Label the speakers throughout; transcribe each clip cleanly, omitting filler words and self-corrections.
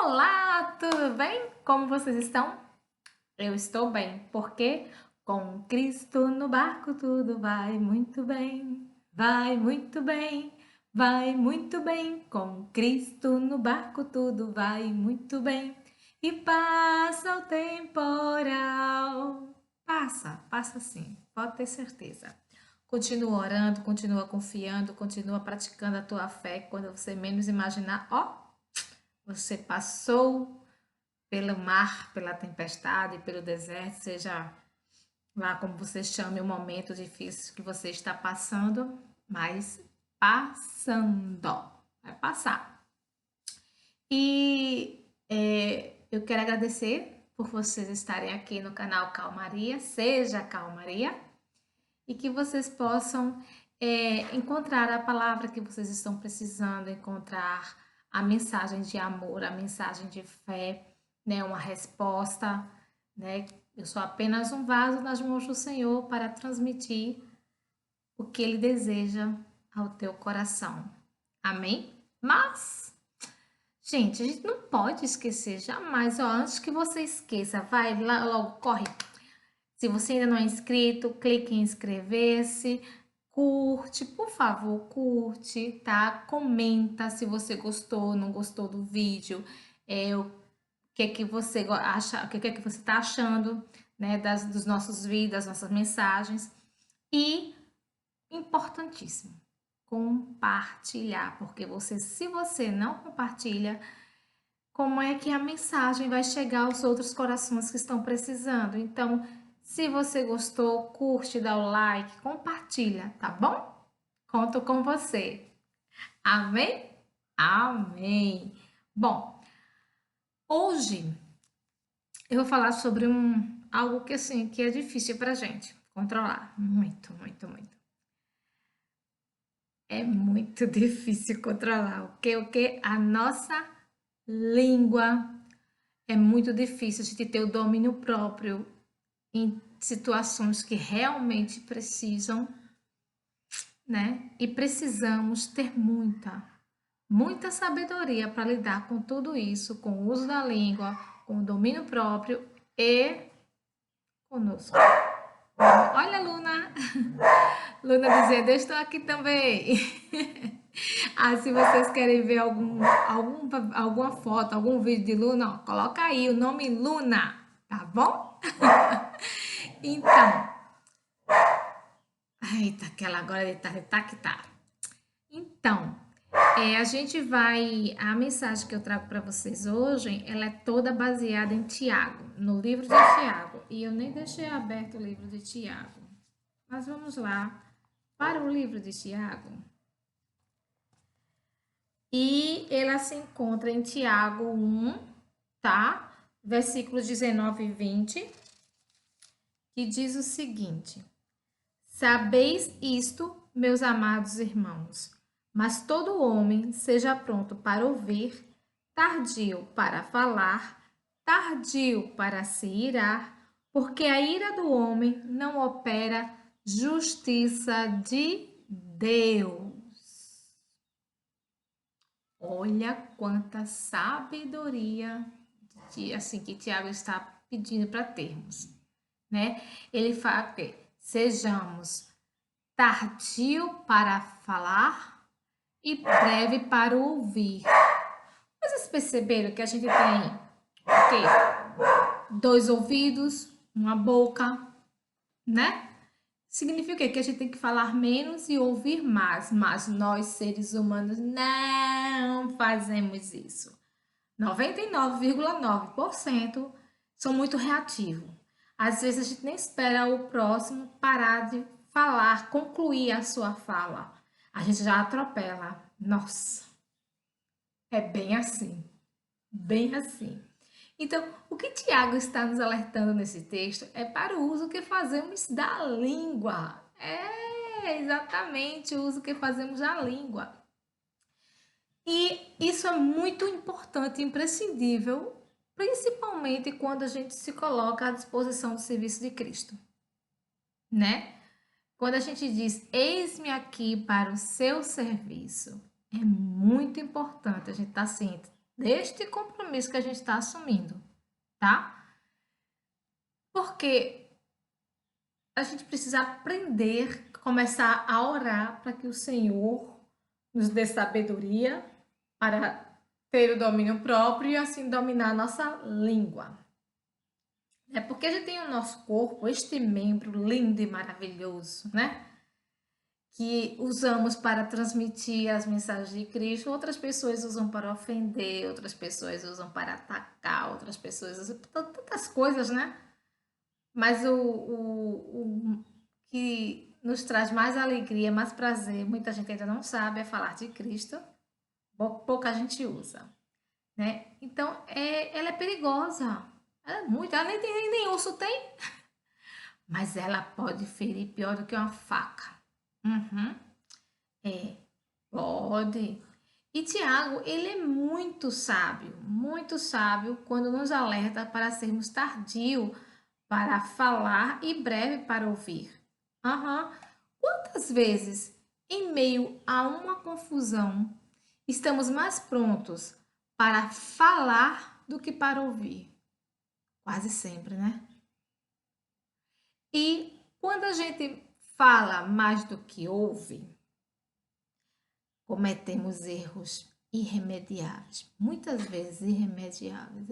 Speaker 1: Olá, tudo bem? Como vocês estão? Eu estou bem, porque com Cristo no barco tudo vai muito bem, vai muito bem, vai muito bem. Com Cristo no barco tudo vai muito bem. E passa o temporal. Passa sim, pode ter certeza. Continua orando, continua confiando, continua praticando a tua fé. Quando você menos imaginar, ó, você passou pelo mar, pela tempestade, pelo deserto, seja lá como você chame o momento difícil que você está passando, mas passando, vai passar. E eu quero agradecer por vocês estarem aqui no canal Calmaria, seja Calmaria, e que vocês possam encontrar a palavra que vocês estão precisando, encontrar a mensagem de amor, a mensagem de fé, né, uma resposta, né? Eu sou apenas um vaso nas mãos do Senhor para transmitir o que Ele deseja ao teu coração. Amém? Mas, gente, a gente não pode esquecer jamais, ó, antes que você esqueça, vai lá, logo, corre. Se você ainda não é inscrito, clique em inscrever-se, curte, por favor, curte, tá? Comenta se você gostou, não gostou do vídeo, o que é que você acha, o que é que você está achando, né, dos nossos vídeos, das nossas mensagens. E, importantíssimo, compartilhar, porque se você não compartilha, como é que a mensagem vai chegar aos outros corações que estão precisando? Então, se você gostou, curte, dá o like, compartilha, tá bom? Conto com você. Amém? Amém. Bom, hoje eu vou falar sobre algo que assim, que é difícil pra gente controlar. Muito, muito, muito. É muito difícil controlar. O que? A nossa língua. É muito difícil a gente ter o domínio próprio em situações que realmente precisam, né? E precisamos ter muita sabedoria para lidar com tudo isso, com o uso da língua, com o domínio próprio e conosco. Olha, Luna! Luna dizendo, eu estou aqui também. Ah, se vocês querem ver alguma foto, algum vídeo de Luna, ó, coloca aí o nome Luna, tá bom? Então, eita, aquela agora de tarde, tá que tá. Então, a mensagem que eu trago para vocês hoje, ela é toda baseada em Tiago, no livro de Tiago. E eu nem deixei aberto o livro de Tiago. Mas vamos lá para o livro de Tiago. E ela se encontra em Tiago 1, tá? Versículos 19 e 20, que diz o seguinte: Sabeis isto, meus amados irmãos, mas todo homem seja pronto para ouvir, tardio para falar, tardio para se irar, porque a ira do homem não opera justiça de Deus. Olha quanta sabedoria assim que Tiago está pedindo para termos, né? Ele fala que sejamos tardio para falar e breve para ouvir. Vocês perceberam que a gente tem o quê? Dois ouvidos, uma boca, né? Significa o quê? Que a gente tem que falar menos e ouvir mais, mas nós, seres humanos, não fazemos isso. 99,9% são muito reativos. Às vezes a gente nem espera o próximo parar de falar, concluir a sua fala. A gente já atropela. Nossa, é bem assim. Bem assim. Então, o que Tiago está nos alertando nesse texto é para o uso que fazemos da língua. É exatamente o uso que fazemos da língua. E isso é muito importante e imprescindível, principalmente quando a gente se coloca à disposição do serviço de Cristo, né? Quando a gente diz, eis-me aqui para o seu serviço, é muito importante a gente estar ciente. deste compromisso que a gente está assumindo, tá? Porque a gente precisa aprender, começar a orar para que o Senhor nos dê sabedoria para ter o domínio próprio e assim dominar a nossa língua. É porque a gente tem o nosso corpo, este membro lindo e maravilhoso, né? Que usamos para transmitir as mensagens de Cristo, outras pessoas usam para ofender, outras pessoas usam para atacar, outras pessoas usam tantas coisas, né? Mas o que nos traz mais alegria, mais prazer, muita gente ainda não sabe, é falar de Cristo, pouca gente usa, né? Então, ela é perigosa, ela é muito, ela nem osso tem, mas ela pode ferir pior do que uma faca. Uhum. É, pode. E Tiago, ele é muito sábio quando nos alerta para sermos tardio para falar e breve para ouvir. Aham. Quantas vezes, em meio a uma confusão, estamos mais prontos para falar do que para ouvir? Quase sempre, né? E quando a gente fala mais do que ouve, cometemos erros irremediáveis, muitas vezes irremediáveis.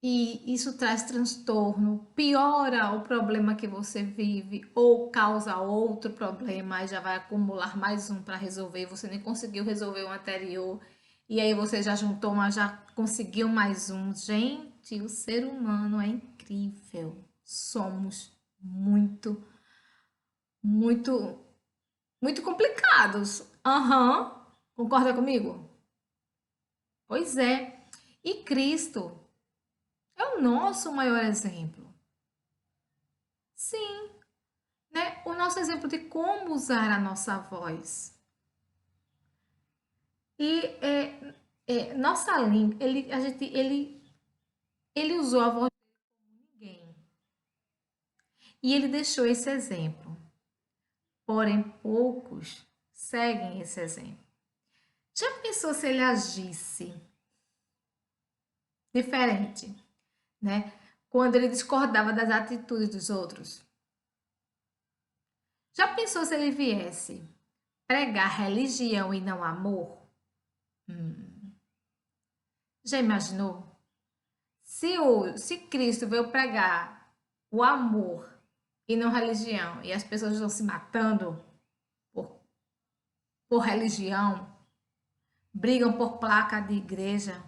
Speaker 1: E isso traz transtorno, piora o problema que você vive ou causa outro problema, aí já vai acumular mais um para resolver, você nem conseguiu resolver o anterior, e aí você já juntou, mas já conseguiu mais um. Gente, o ser humano é incrível. Somos muito, muito, muito complicados. Aham. Concorda comigo? Pois é. E Cristo é o nosso maior exemplo. Sim, né? O nosso exemplo de como usar a nossa voz. E nossa língua, ele usou a voz de ninguém. E ele deixou esse exemplo. Porém, poucos seguem esse exemplo. Já pensou se ele agisse diferente, né? Quando ele discordava das atitudes dos outros? Já pensou se ele viesse pregar religião e não amor? Hum. Já imaginou? Se Cristo veio pregar o amor e não religião, e as pessoas estão se matando por, por religião, brigam por placa de igreja,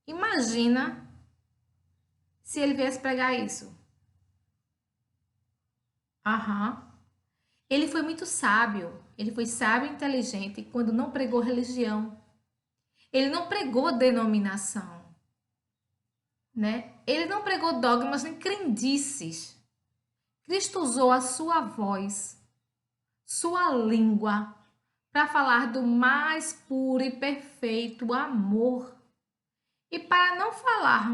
Speaker 1: imagina se ele viesse pregar isso. Aham. Ele foi muito sábio. Ele foi sábio e inteligente quando não pregou religião. Ele não pregou denominação, né? Ele não pregou dogmas nem crendices. Cristo usou a sua voz, sua língua, para falar do mais puro e perfeito amor. E para não falar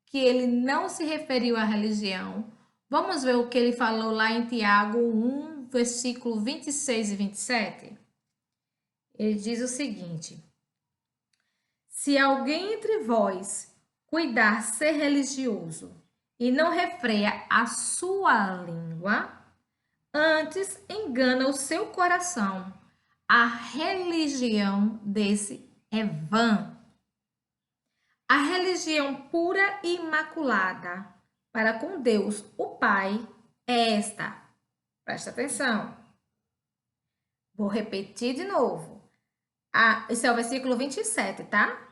Speaker 1: que ele não se referiu à religião, vamos ver o que ele falou lá em Tiago 1, versículo 26 e 27. Ele diz o seguinte: se alguém entre vós cuidar ser religioso e não refreia a sua língua, antes engana o seu coração, a religião desse é vã. A religião pura e imaculada para com Deus, o Pai, é esta. Presta atenção. Vou repetir de novo. Esse é o versículo 27, tá?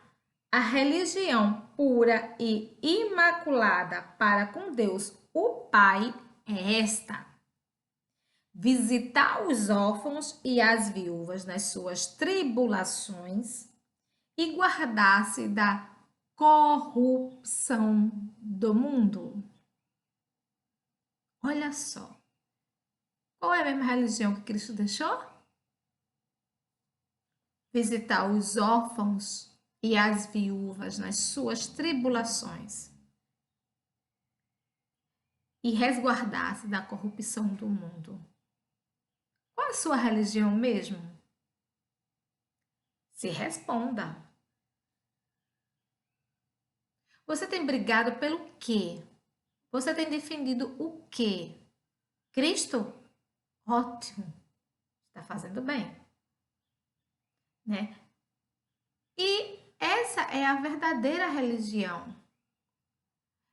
Speaker 1: A religião pura e imaculada para com Deus, o Pai, é esta: visitar os órfãos e as viúvas nas suas tribulações e guardar-se da corrupção do mundo. Olha só. Qual é a mesma religião que Cristo deixou? Visitar os órfãos e as viúvas nas suas tribulações e resguardar-se da corrupção do mundo. Qual a sua religião mesmo? Se responda. Você tem brigado pelo quê? Você tem defendido o quê? Cristo? Ótimo. Está fazendo bem, né? E essa é a verdadeira religião.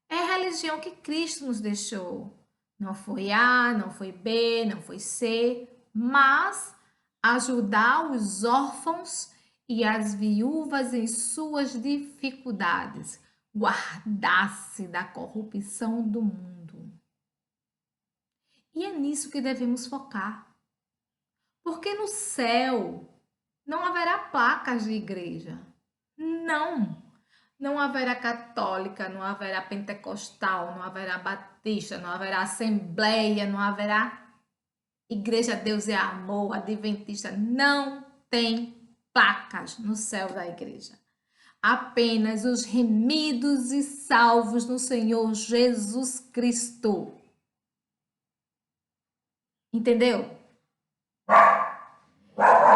Speaker 1: É a religião que Cristo nos deixou. Não foi A, não foi B, não foi C, mas ajudar os órfãos e as viúvas em suas dificuldades, guardar-se da corrupção do mundo. E é nisso que devemos focar. Porque no céu não haverá placas de igreja. Não. Não haverá católica, não haverá pentecostal, não haverá batista, não haverá assembleia, não haverá igreja Deus é amor, adventista. Não tem placas no céu da igreja. Apenas os remidos e salvos no Senhor Jesus Cristo. Entendeu?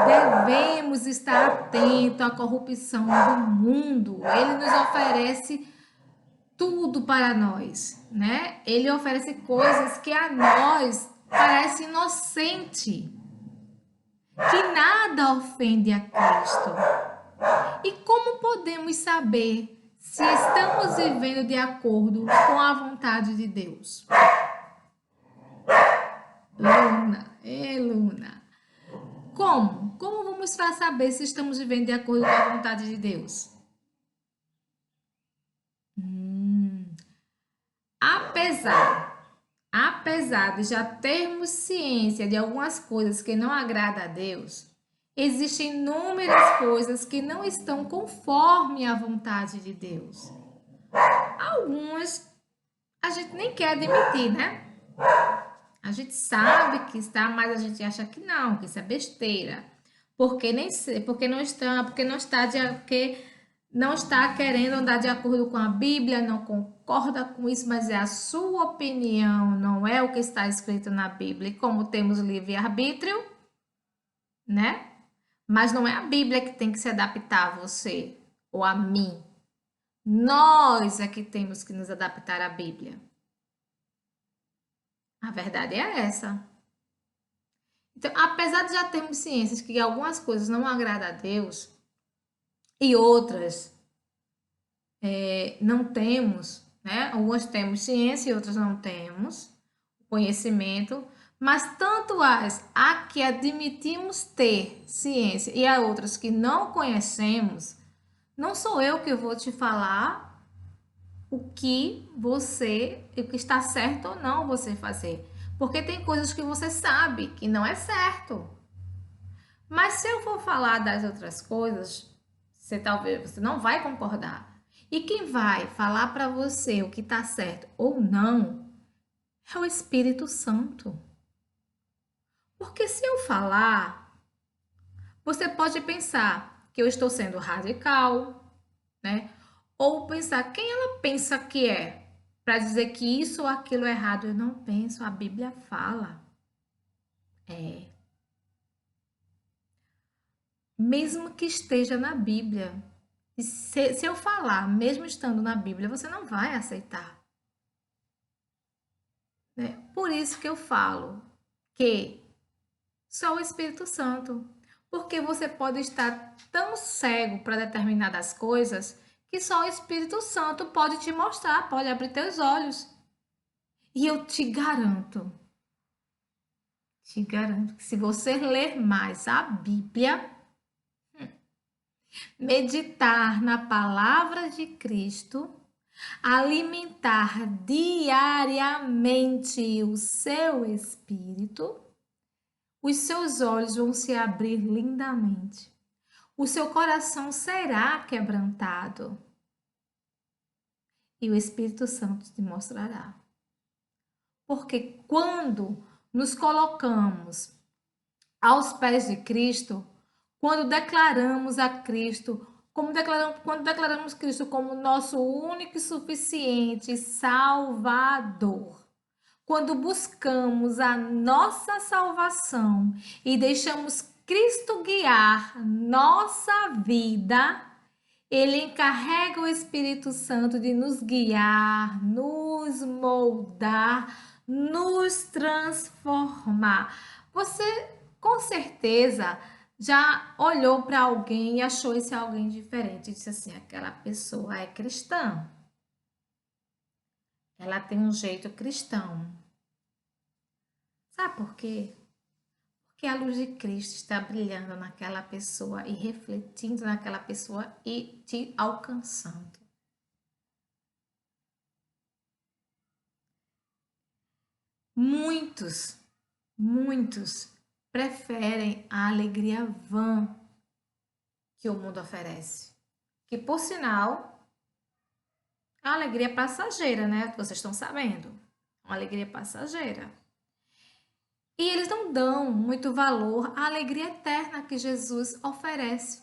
Speaker 1: Devemos estar atentos à corrupção do mundo. Ele nos oferece tudo para nós, né? Ele oferece coisas que a nós parece inocente, que nada ofende a Cristo. E como podemos saber se estamos vivendo de acordo com a vontade de Deus? Luna. Como? Como vamos saber se estamos vivendo de acordo com a vontade de Deus? Apesar de já termos ciência de algumas coisas que não agradam a Deus, existem inúmeras coisas que não estão conforme a vontade de Deus. Algumas a gente nem quer admitir, né? A gente sabe que está, mas a gente acha que não, que isso é besteira. Porque nem sei, porque não está querendo andar de acordo com a Bíblia, não concorda com isso, mas é a sua opinião, não é o que está escrito na Bíblia. E como temos livre-arbítrio, né? Mas não é a Bíblia que tem que se adaptar a você ou a mim. Nós é que temos que nos adaptar à Bíblia. A verdade é essa. Então, apesar de já termos ciências que algumas coisas não agradam a Deus e outras não temos, né? Algumas temos ciência e outras não temos conhecimento, mas tanto as que admitimos ter ciência e a outras que não conhecemos, não sou eu que vou te falar o que está certo ou não você fazer. Porque tem coisas que você sabe que não é certo. Mas se eu for falar das outras coisas, você não vai concordar. E quem vai falar para você o que está certo ou não é o Espírito Santo. Porque se eu falar, você pode pensar que eu estou sendo radical, né? Ou pensar quem ela pensa que é para dizer que isso ou aquilo é errado. Eu não penso, a Bíblia fala. Mesmo que esteja na Bíblia. E se eu falar, mesmo estando na Bíblia, você não vai aceitar. Né? Por isso que eu falo que só o Espírito Santo. Porque você pode estar tão cego para determinadas coisas que só o Espírito Santo pode te mostrar, pode abrir teus olhos. E eu te garanto que se você ler mais a Bíblia, meditar na palavra de Cristo, alimentar diariamente o seu espírito, os seus olhos vão se abrir lindamente. O seu coração será quebrantado. E o Espírito Santo te mostrará. Porque quando nos colocamos aos pés de Cristo, quando declaramos a Cristo, quando declaramos Cristo como nosso único e suficiente Salvador, quando buscamos a nossa salvação e deixamos Cristo guiar nossa vida, ele encarrega o Espírito Santo de nos guiar, nos moldar, nos transformar. Você, com certeza, já olhou para alguém e achou esse alguém diferente. E disse assim: aquela pessoa é cristã. Ela tem um jeito cristão. Sabe por quê? Porque a luz de Cristo está brilhando naquela pessoa e refletindo naquela pessoa e te alcançando. Muitos preferem a alegria vã que o mundo oferece. Que, por sinal, é uma alegria passageira, né? Vocês estão sabendo. Uma alegria passageira. E eles não dão muito valor à alegria eterna que Jesus oferece.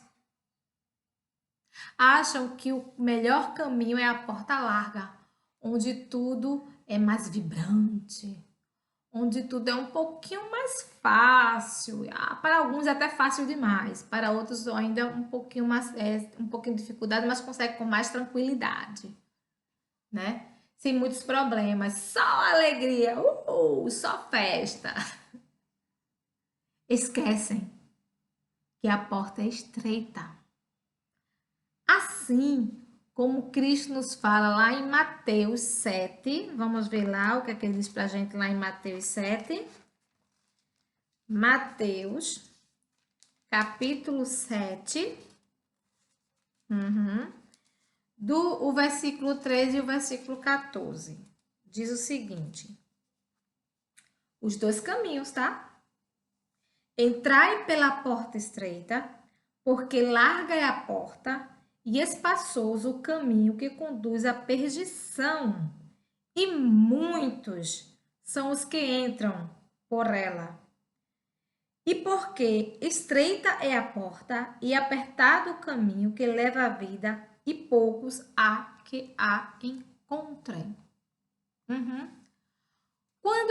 Speaker 1: Acham que o melhor caminho é a porta larga, onde tudo é mais vibrante, onde tudo é um pouquinho mais fácil. Para alguns é até fácil demais, para outros ainda um pouquinho mais, um pouquinho de dificuldade, mas consegue com mais tranquilidade, né? Sem muitos problemas, só alegria, só festa. Esquecem que a porta é estreita. Assim como Cristo nos fala lá em Mateus 7, vamos ver lá o que é que ele diz para a gente lá em Mateus 7. Mateus, capítulo 7, o versículo 13 e o versículo 14. Diz o seguinte: os dois caminhos, tá? Entrai pela porta estreita, porque larga é a porta e espaçoso o caminho que conduz à perdição, e muitos são os que entram por ela. E porque estreita é a porta e apertado o caminho que leva à vida, e poucos há que a encontrem. Quando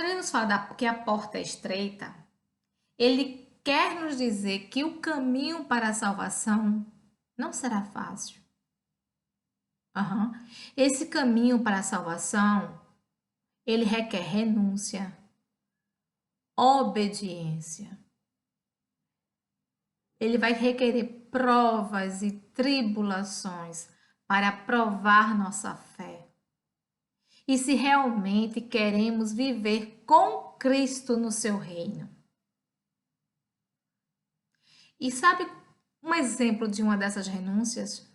Speaker 1: ele nos fala que a porta é estreita, ele quer nos dizer que o caminho para a salvação não será fácil. Esse caminho para a salvação, ele requer renúncia, obediência. Ele vai requerer provas e tribulações para provar nossa fé. E se realmente queremos viver com Cristo no seu reino. E sabe um exemplo de uma dessas renúncias?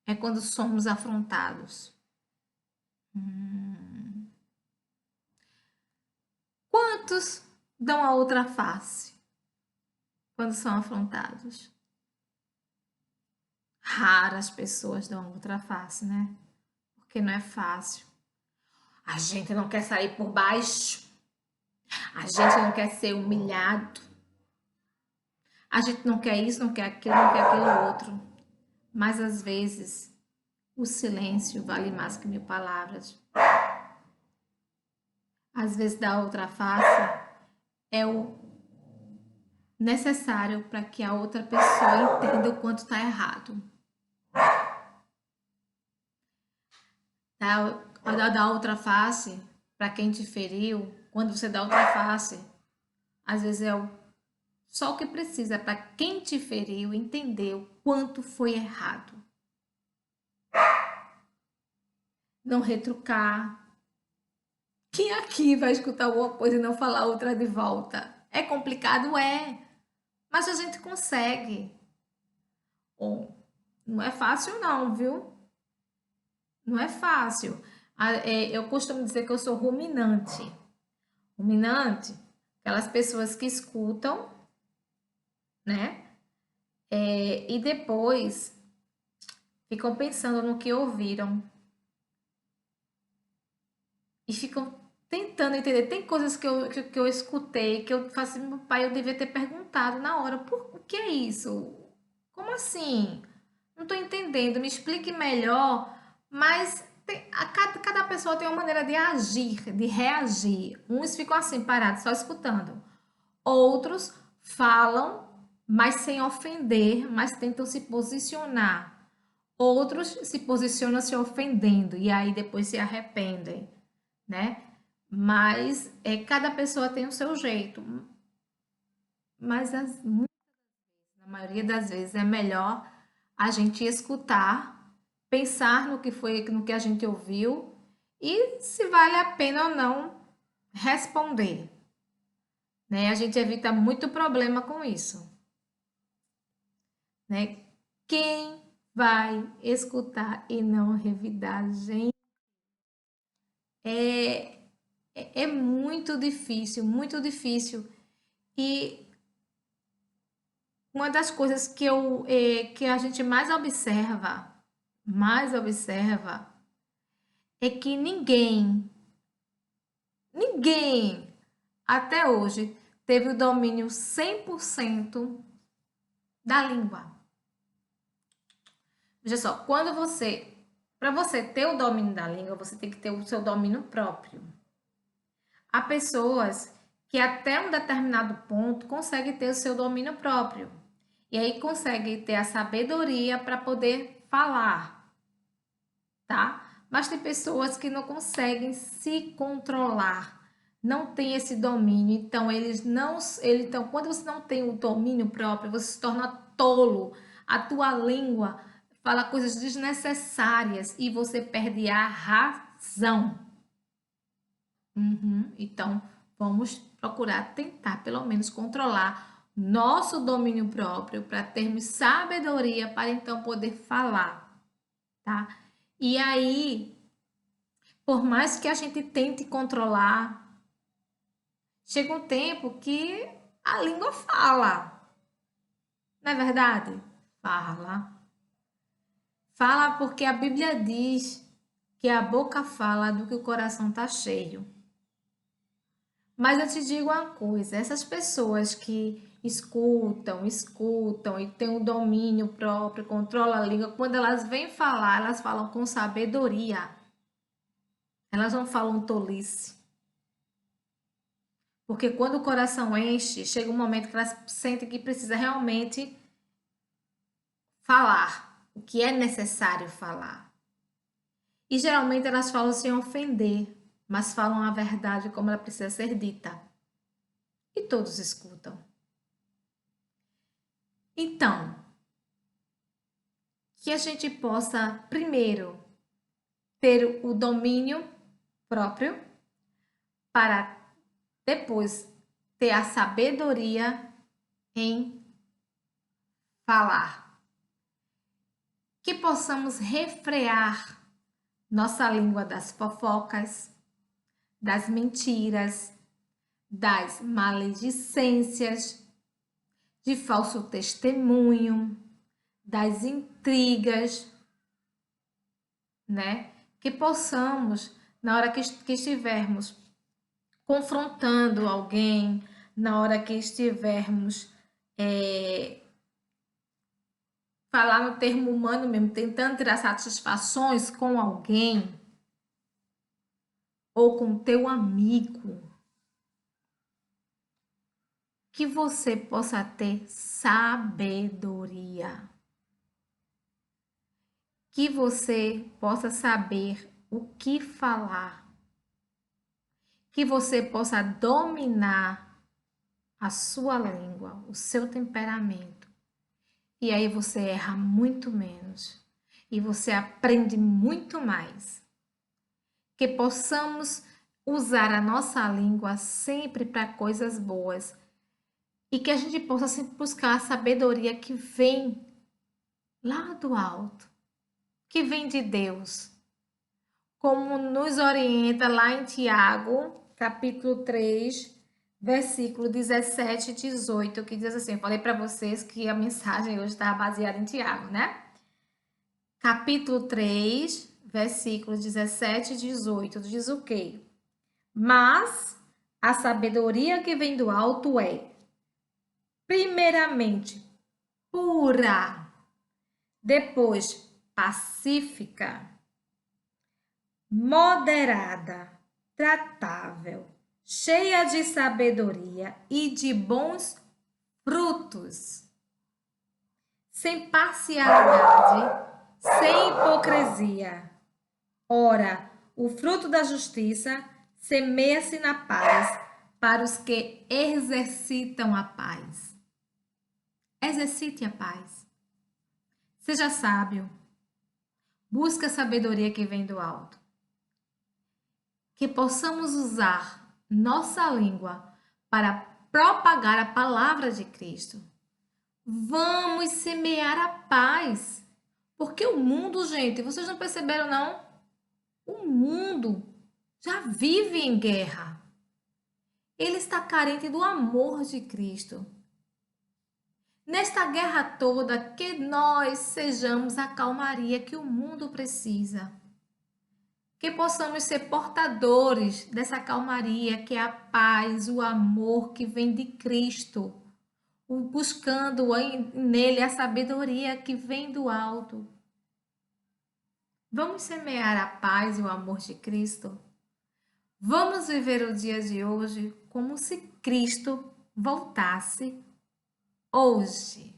Speaker 1: É quando somos afrontados. Quantos dão a outra face quando são afrontados? Raras pessoas dão a outra face, né? Porque não é fácil. A gente não quer sair por baixo. A gente não quer ser humilhado. A gente não quer isso, não quer aquilo, não quer aquilo outro. Mas às vezes o silêncio vale mais que 1000 palavras. Às vezes dar outra face é o necessário para que a outra pessoa entenda o quanto está errado. Dar outra face para quem te feriu, quando você dá outra face, às vezes é só o que precisa para quem te feriu entender o quanto foi errado. Não retrucar. Quem aqui vai escutar alguma coisa e não falar outra de volta? É complicado? É. Mas a gente consegue. Não é fácil não, viu? Não é fácil. Eu costumo dizer que eu sou ruminante. Ruminante, aquelas pessoas que escutam, né? E depois ficam pensando no que ouviram. E ficam tentando entender. Tem coisas que eu escutei, que eu faço assim, meu pai, eu devia ter perguntado na hora. O que é isso? Como assim? Não estou entendendo, me explique melhor. Mas cada pessoa tem uma maneira de agir, de reagir. Uns ficam assim, parados, só escutando. Outros falam, mas sem ofender, mas tentam se posicionar. Outros se posicionam se ofendendo e aí depois se arrependem, né? Mas cada pessoa tem o seu jeito. Mas na maioria das vezes é melhor a gente escutar, pensar no que foi, no que a gente ouviu e se vale a pena ou não responder, né? A gente evita muito problema com isso, né? Quem vai escutar e não revidar, gente, é, é muito difícil, muito difícil. E uma das coisas que a gente mais observa, é que ninguém até hoje teve o domínio 100% da língua. Veja só, para você ter o domínio da língua, você tem que ter o seu domínio próprio. Há pessoas que até um determinado ponto conseguem ter o seu domínio próprio. E aí conseguem ter a sabedoria para poder falar, tá? Mas tem pessoas que não conseguem se controlar, não tem esse domínio. Então então quando você não tem o domínio próprio, você se torna tolo. A tua língua fala coisas desnecessárias e você perde a razão. Então, vamos procurar tentar, pelo menos, controlar nosso domínio próprio para termos sabedoria para então poder falar, tá? E aí, por mais que a gente tente controlar, chega um tempo que a língua fala, não é verdade? Fala. Fala porque a Bíblia diz que a boca fala do que o coração está cheio. Mas eu te digo uma coisa, essas pessoas que escutam e têm um domínio próprio, controlam a língua, quando elas vêm falar, elas falam com sabedoria. Elas não falam tolice. Porque quando o coração enche, chega um momento que elas sentem que precisa realmente falar o que é necessário falar. E geralmente elas falam sem ofender, mas falam a verdade como ela precisa ser dita. E todos escutam. Então, que a gente possa, primeiro, ter o domínio próprio, para depois ter a sabedoria em falar. Que possamos refrear nossa língua das fofocas, das mentiras, das maledicências, de falso testemunho, das intrigas, né? Que possamos, na hora que estivermos confrontando alguém, na hora que estivermos falar no termo humano mesmo, tentando tirar satisfações com alguém ou com teu amigo, que você possa ter sabedoria, que você possa saber o que falar, que você possa dominar a sua língua, o seu temperamento. E aí você erra muito menos e você aprende muito mais. Que possamos usar a nossa língua sempre para coisas boas e que a gente possa sempre buscar a sabedoria que vem lá do alto, que vem de Deus, como nos orienta lá em Tiago, capítulo 3, versículo 17 e 18, que diz assim, eu falei para vocês que a mensagem hoje estava baseada em Tiago, né? Capítulo 3, versículos 17 e 18, diz o quê? Mas a sabedoria que vem do alto é, primeiramente, pura, depois pacífica, moderada, tratável, cheia de sabedoria e de bons frutos, sem parcialidade, sem hipocrisia. Ora, o fruto da justiça semeia-se na paz para os que exercitam a paz. Exercite a paz. Seja sábio. Busque a sabedoria que vem do alto. Que possamos usar nossa língua para propagar a palavra de Cristo. Vamos semear a paz. Porque o mundo, gente, vocês não perceberam, não? O mundo já vive em guerra. Ele está carente do amor de Cristo. Nesta guerra toda, que nós sejamos a calmaria que o mundo precisa. Que possamos ser portadores dessa calmaria, que é a paz, o amor que vem de Cristo, buscando nele a sabedoria que vem do alto. Vamos semear a paz e o amor de Cristo? Vamos viver o dia de hoje como se Cristo voltasse hoje.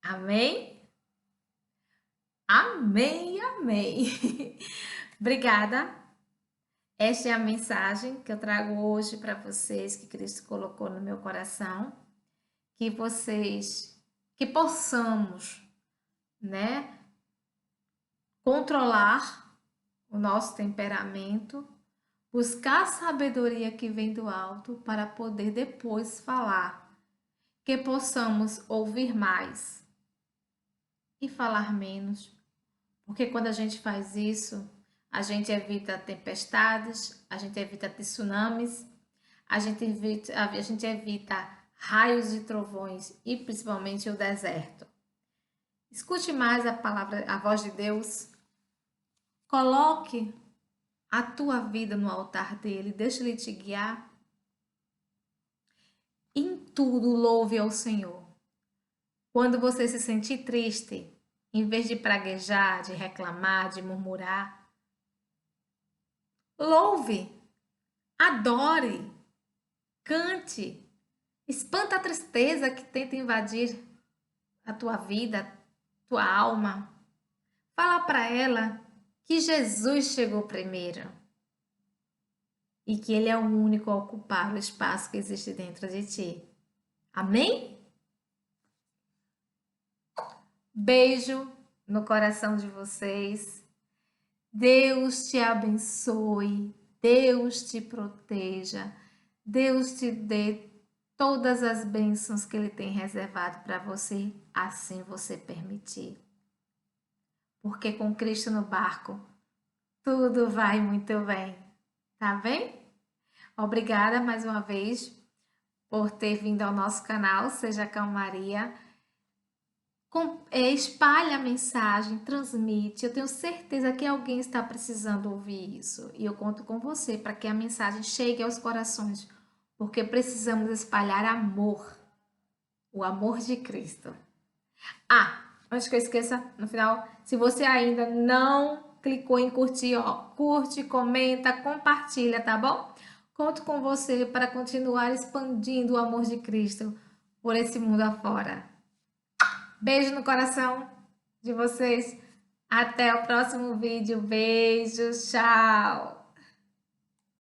Speaker 1: Amém? Amém, amém. Obrigada. Esta é a mensagem que eu trago hoje para vocês, que Cristo colocou no meu coração. Que possamos, né, controlar o nosso temperamento, buscar a sabedoria que vem do alto para poder depois falar. Que possamos ouvir mais e falar menos, porque quando a gente faz isso, a gente evita tempestades, a gente evita tsunamis, a gente evita raios e trovões e principalmente o deserto. Escute mais a palavra, a voz de Deus. Coloque a tua vida no altar dele, deixa ele te guiar. Em tudo louve ao Senhor. Quando você se sentir triste, em vez de praguejar, de reclamar, de murmurar, louve, adore, cante, espanta a tristeza que tenta invadir a tua vida, tua alma. Fala para ela que Jesus chegou primeiro e que Ele é o único a ocupar o espaço que existe dentro de ti. Amém? Beijo no coração de vocês. Deus te abençoe. Deus te proteja. Deus te dê todas as bênçãos que Ele tem reservado para você, assim você permitir. Porque com Cristo no barco, tudo vai muito bem. Tá bem? Obrigada mais uma vez por ter vindo ao nosso canal, Seja Calmaria. Espalhe a mensagem, transmite. Eu tenho certeza que alguém está precisando ouvir isso. E eu conto com você para que a mensagem chegue aos corações. Porque precisamos espalhar amor. O amor de Cristo. Antes que eu esqueça, no final, se você ainda não clicou em curtir, ó, curte, comenta, compartilha, tá bom? Conto com você para continuar expandindo o amor de Cristo por esse mundo afora. Beijo no coração de vocês. Até o próximo vídeo. Beijo, tchau!